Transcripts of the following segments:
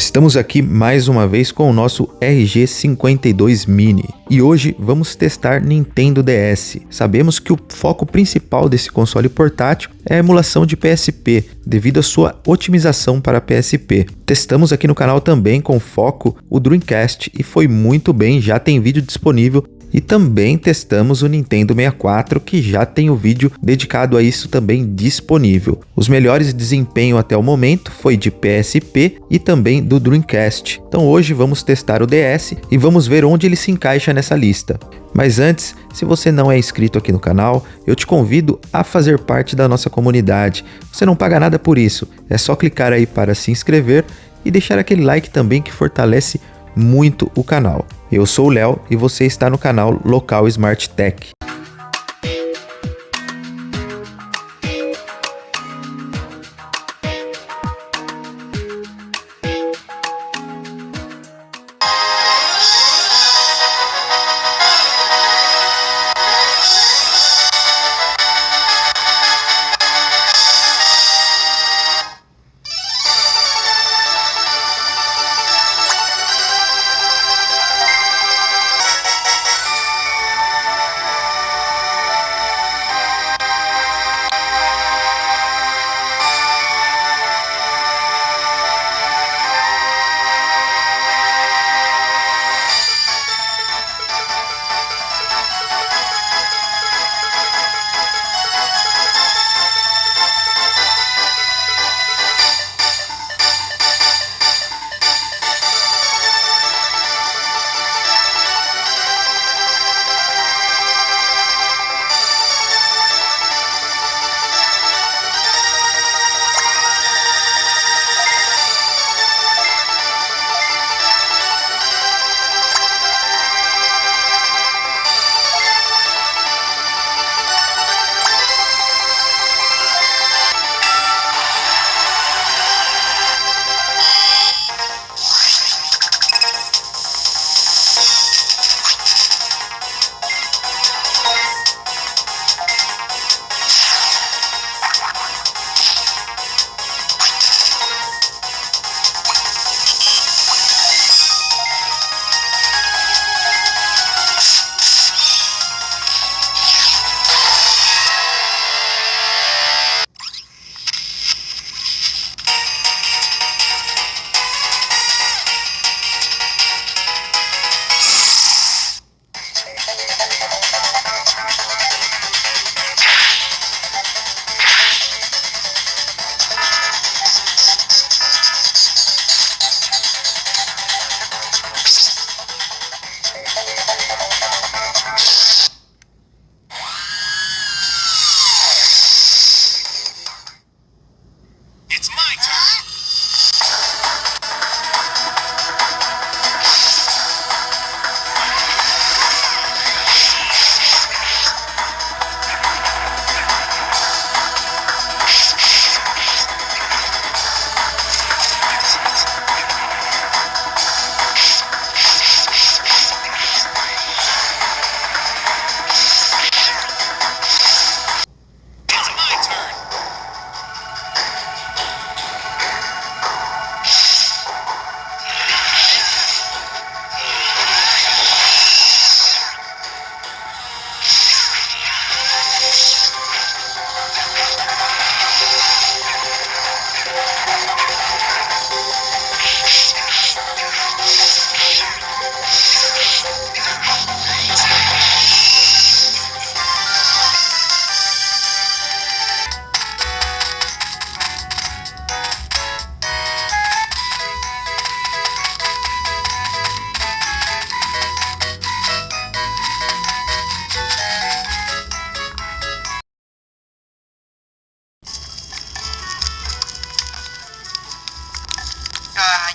Estamos aqui mais uma vez com o nosso RG52 Mini e hoje vamos testar Nintendo DS. Sabemos que o foco principal desse console portátil é a emulação de PSP, devido à sua otimização para PSP. Testamos aqui no canal também com foco o Dreamcast e foi muito bem, já tem vídeo disponível. E também testamos o Nintendo 64, que já tem o vídeo dedicado a isso também disponível. Os melhores desempenho até o momento foi de PSP e também do Dreamcast. Então hoje vamos testar o DS e vamos ver onde ele se encaixa nessa lista. Mas antes, se você não é inscrito aqui no canal, eu te convido a fazer parte da nossa comunidade. Você não paga nada por isso, é só clicar aí para se inscrever e deixar aquele like também que fortalece muito o canal. Eu sou o Léo e você está no canal Lokal Smart Tech.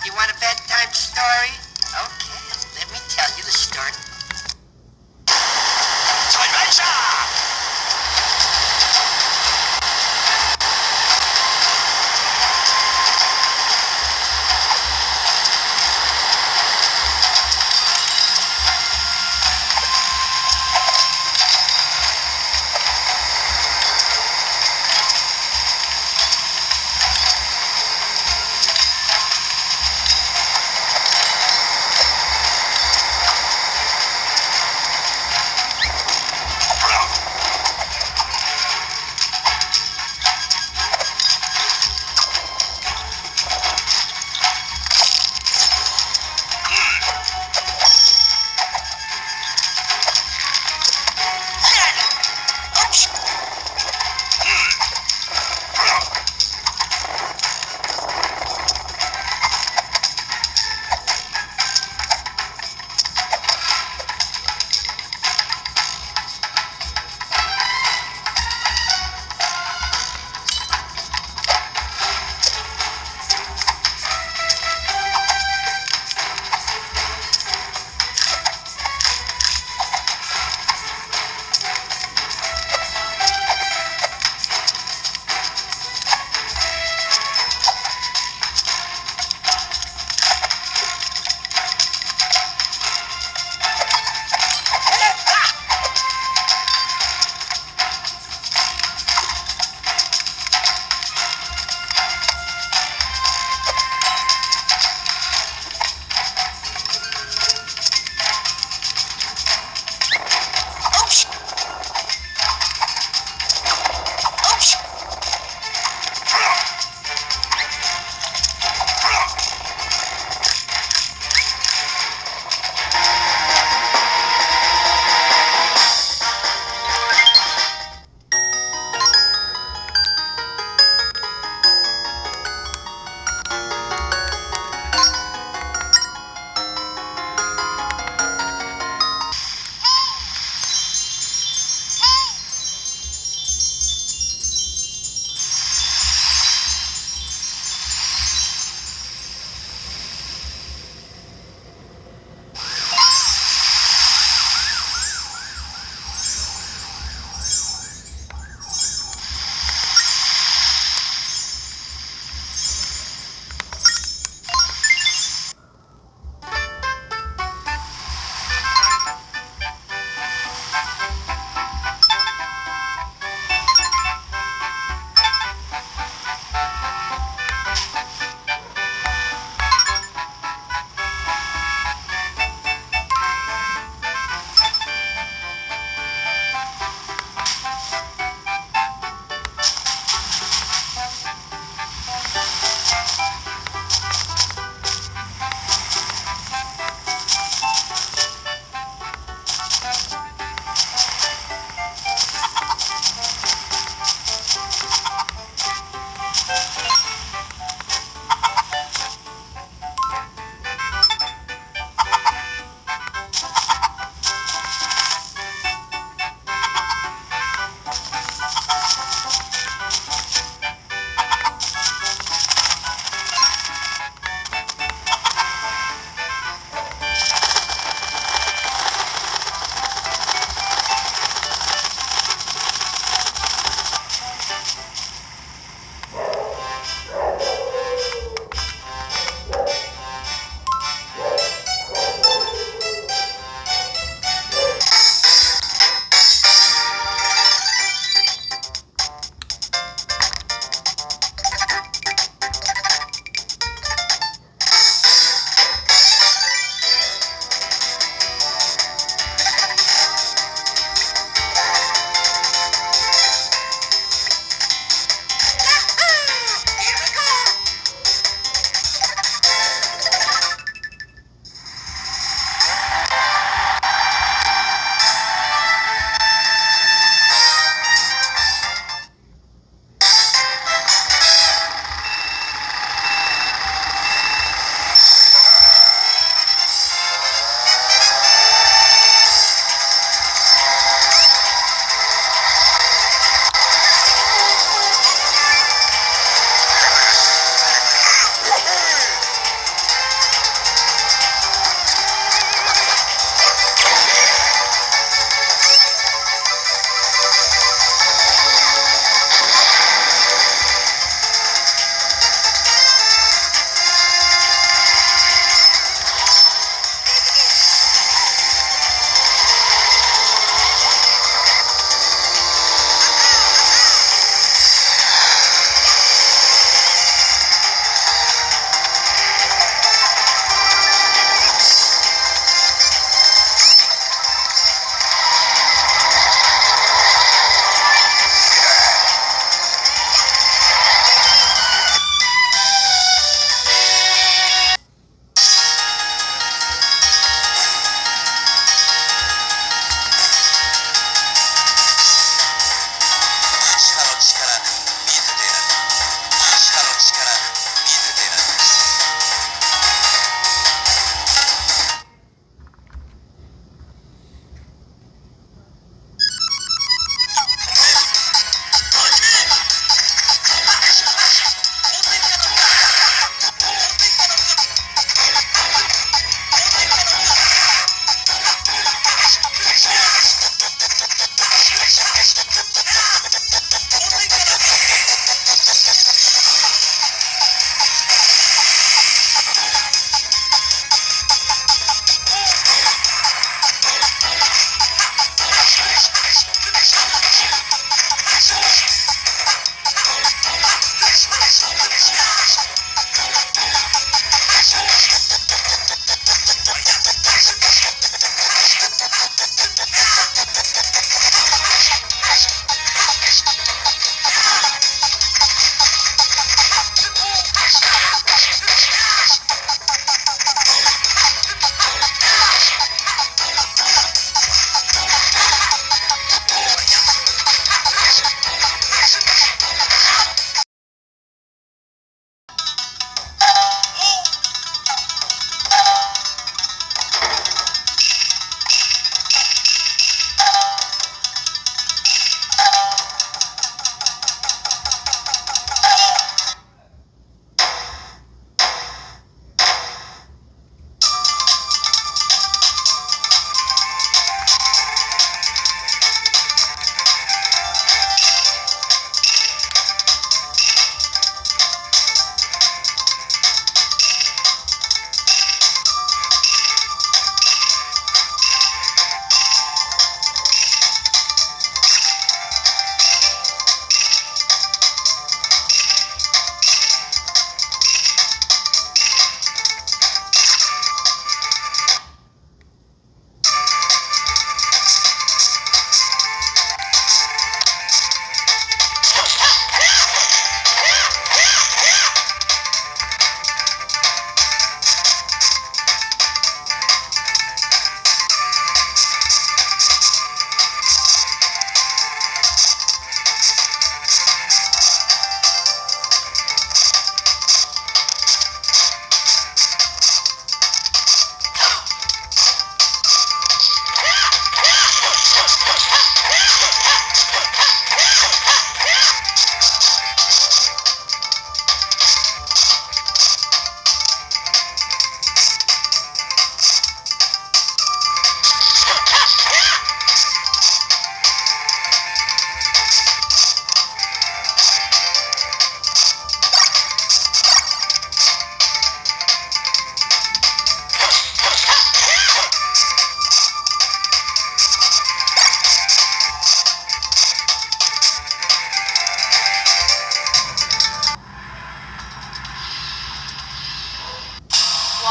You want a bedtime story? Okay, let me tell you the story. Surpresa!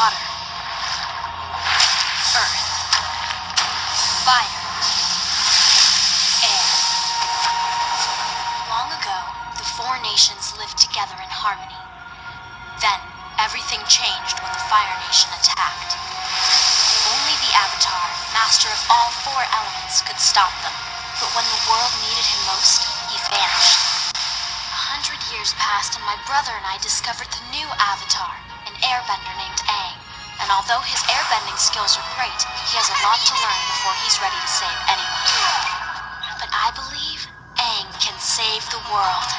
water, earth, fire, air. Long ago, the four nations lived together in harmony. Then, everything changed when the Fire Nation attacked. Only the Avatar, master of all four elements, could stop them. But when the world needed him most, he vanished. 100 years passed and my brother and I discovered the new Avatar, an airbender named Aang. And although his airbending skills are great, he has a lot to learn before he's ready to save anyone. But I believe Aang can save the world.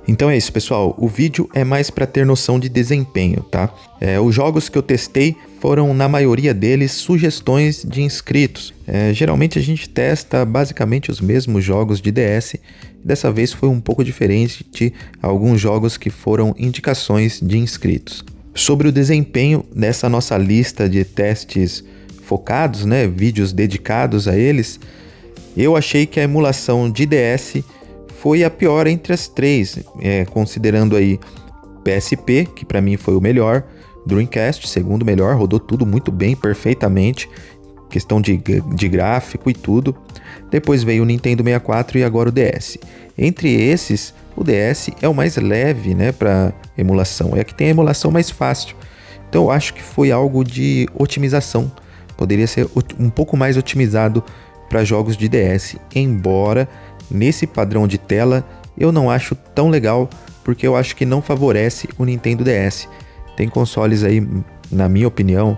Então é isso, pessoal. O vídeo é mais para ter noção de desempenho, tá? Os jogos que eu testei foram, na maioria deles, sugestões de inscritos. Geralmente a gente testa basicamente os mesmos jogos de DS. Dessa vez foi um pouco diferente de alguns jogos que foram indicações de inscritos. Sobre o desempenho nessa nossa lista de testes focados, né, vídeos dedicados a eles, eu achei que a emulação de DS foi a pior entre as três, considerando aí PSP, que para mim foi o melhor, Dreamcast, segundo melhor, rodou tudo muito bem, perfeitamente, questão de gráfico e tudo. Depois veio o Nintendo 64 e agora o DS. Entre esses, o DS é o mais leve, né, para emulação, é que tem a emulação mais fácil. Então eu acho que foi algo de otimização, poderia ser um pouco mais otimizado para jogos de DS, embora nesse padrão de tela eu não acho tão legal, porque eu acho que não favorece o Nintendo DS. Tem consoles aí, na minha opinião,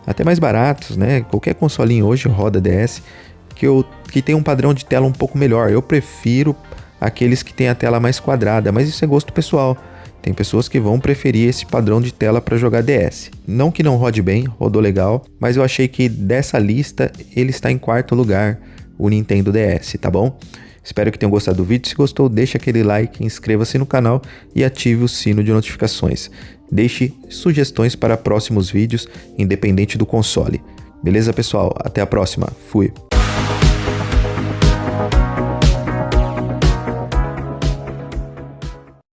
até mais baratos, né? Qualquer consolinho hoje roda DS, que tem um padrão de tela um pouco melhor. Eu prefiro aqueles que tem a tela mais quadrada, mas isso é gosto pessoal. Tem pessoas que vão preferir esse padrão de tela para jogar DS. Não que não rode bem, rodou legal, mas eu achei que dessa lista ele está em quarto lugar, o Nintendo DS, tá bom? Espero que tenham gostado do vídeo. Se gostou, deixe aquele like, inscreva-se no canal e ative o sino de notificações. Deixe sugestões para próximos vídeos, independente do console. Beleza, pessoal? Até a próxima. Fui!